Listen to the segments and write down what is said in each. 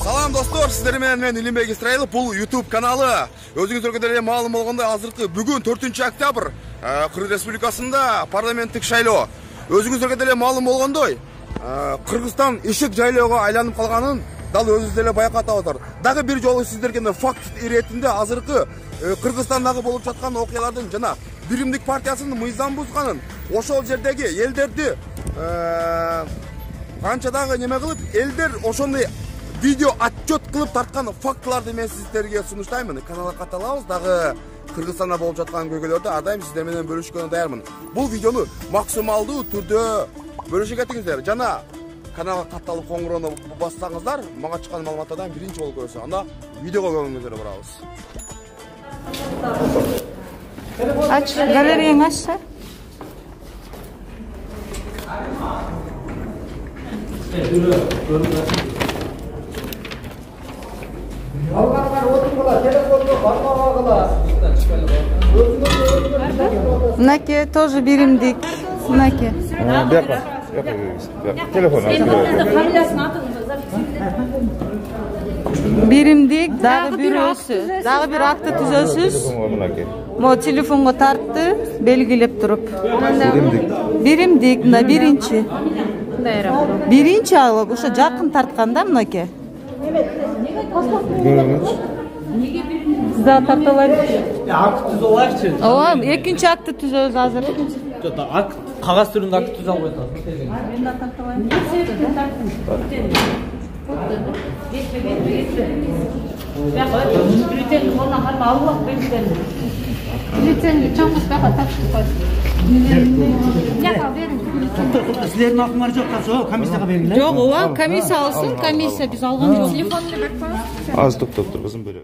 Салам достор, сиздер менен мен Илимбек Исраилов, бул YouTube каналы. Өзүңүздөргө деле маалым болгондой, азыркы бүгүн 4-октябрь Кыргыз Республикасында парламенттик шайлоо. Өзүңүздөргө деле маалым болгондой, Кыргызстан эшек жайлоого айланып калганын дал өзүңүз деле байкатып атат. Дагы бир жолу сиздерге факт иретинде азыркы Кыргызстандагы болуп жаткан окуялардын жана Биримдик партиясынын мыйзам бузганын, ошол жердеги элдерди канчадагы неме кылып, элдер ошондой видео отчет кылып тарткан фактыларды мен сиздерге сунуштаймын. Каналга катталабыз, дагы Кыргызстанда болуп жаткан көйгөйлөрдү ар дайым сиздер менен бөлүшкөнгө даярмын. Бул видеону максималдуу түрдө бөлүшө кетиңиздер. Жана каналга катталып коңгуроону бассаңыздар, мага чыккан маалыматтардан биринчи болуп көрөсүң. Анда видеого көңүлүңүздөргө барабыз. Aç, galeriyi açsa. Наки тоже биримдик. Наки. Телефон. Биримдик, дагы бирөөсү, дагы бир акты түзөсүз. Мо телефонго тартты, белгилеп туруп. Биримдик, мына биринчи. Биринчи алып, ошо жакын тарткан да мынаке. Да, тарталайбы. Акт түзөлөчү. Ооба, экинчи акты түзөбүз азыр. Акт кагаз түрүндө акт түзө алып атат. Мен да тарталайм. Силердин акыңар жок калса, комиссияга бериңилер. Жок, ооба, комиссия алсын, комиссия биз алган жок. Телефонду берип коебуз. Az токтоп тур, кызым бөлө.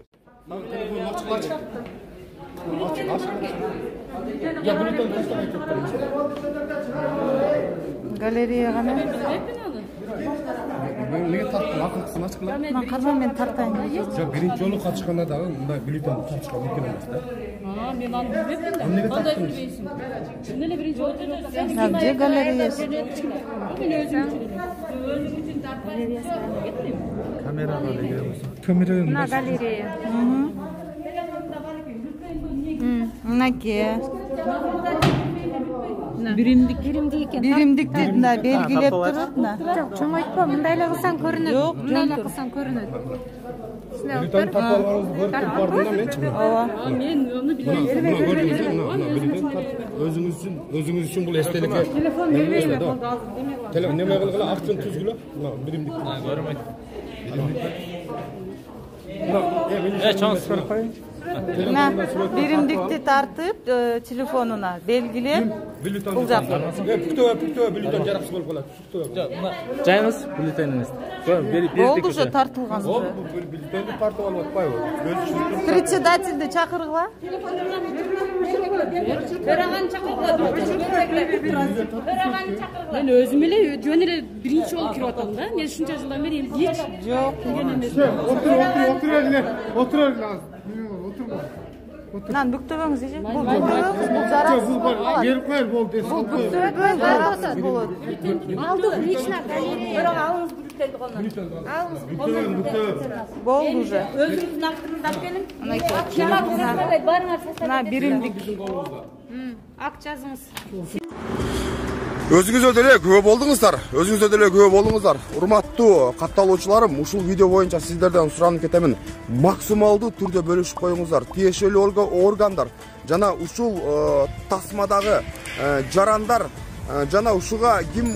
Галерея гана. Неге тарттың? Акылдысын ачкыла. Мен карман мен тартайын. Жок, биринчи жолу катышканда дагы мындай бюллетень тартышка мүмкүн эмес да. Мен аны билбепмин да. Кандай билбейсиң? Эмне эле биринчи жолу тартасың? Где галереясы? Мен өзүм үчүн тартпайм. Камерага эле. Камера. На галерея. Мынаке. Биримдик экен. Биримдикти мына белгилеп туруп, мына. Жок, чоң айтпа, мындай эле кылсаң көрүнөт. Жок, мындай эле кылсаң көрүнөт. Бюллетень тартып алганыңызды көрүп бардыңда мен чыкмын. Ооба. Мен аны билбейм. Өзүңүз үчүн бул эстеликке. Телефон бербейм, болду азыр деме кылам. Телефон неме кылгыла, актын түзгүлө. Мына биримдик. Көрмөйт. Чоң Мына биримдикти тартып, телефонуна белгилеп, бул жакка. Бүктөө бюллетень жараксыз болуп калат. Бүктөө. Жайыңыз бюллетениңизди. Болду уже тартылган. Бюллетенди тартып алып атпайбы? Председательди чакыргыла. Төраганы чакыргыла. Төраганы чакыргыла. Мен өзүм эле жөн эле биринчи жолу кирип атам да. Мен ушунча жылдан бери эч Жок, Отур. Нан бүктөбөңүз эже. Бул бүктөбөңүз, бул жарасыз. Берип коер болду. Бул бүктөбөң жарасыз болот. алдык лично галерея. Бирок алыңыз бюллетенди колуна. Алыңыз. Болду уже. Өзүңүздүн актыңызды алып келиң. Мына биримдик. Ак жазыңыз. Өзүңүздөр деле күбө болдуңуздар. Урматтуу катталуучуларым, ушул видео боюнча сиздерден суранып кетемин. Максималдуу түрдө бөлүшүп коюңуздар. Тиешелүү органдар жана ушул тасмадагы жарандар жана ушуга ким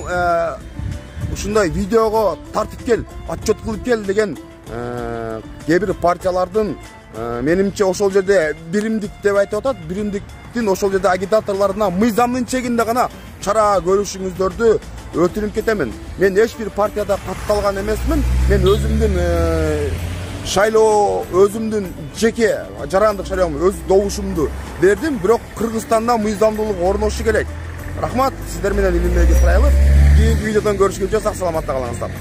ушундай видеого тартып кел, отчет кылып кел деген кээ бир партиялардын менимче ошол жерде биримдик деп айтып атат. Биримдиктин ошол жерде агитаторлоруна мыйзамдын чегинде гана чара көрүшүңүздөрдү өтүнүп кетемин. Мен эч бир партияда катталган эмесмин. Мен өзүмдүн шайлоо, өзүмдүн жеке жарандык шайлоомду, өз добушумду бердим. Бирок Кыргызстанда мыйзамдуулук орношу керек. Рахмат, сиздер менен Илимбек Исраилов. Кийинки видеодон көрүшкөнчө сак саламатта калыңыздар.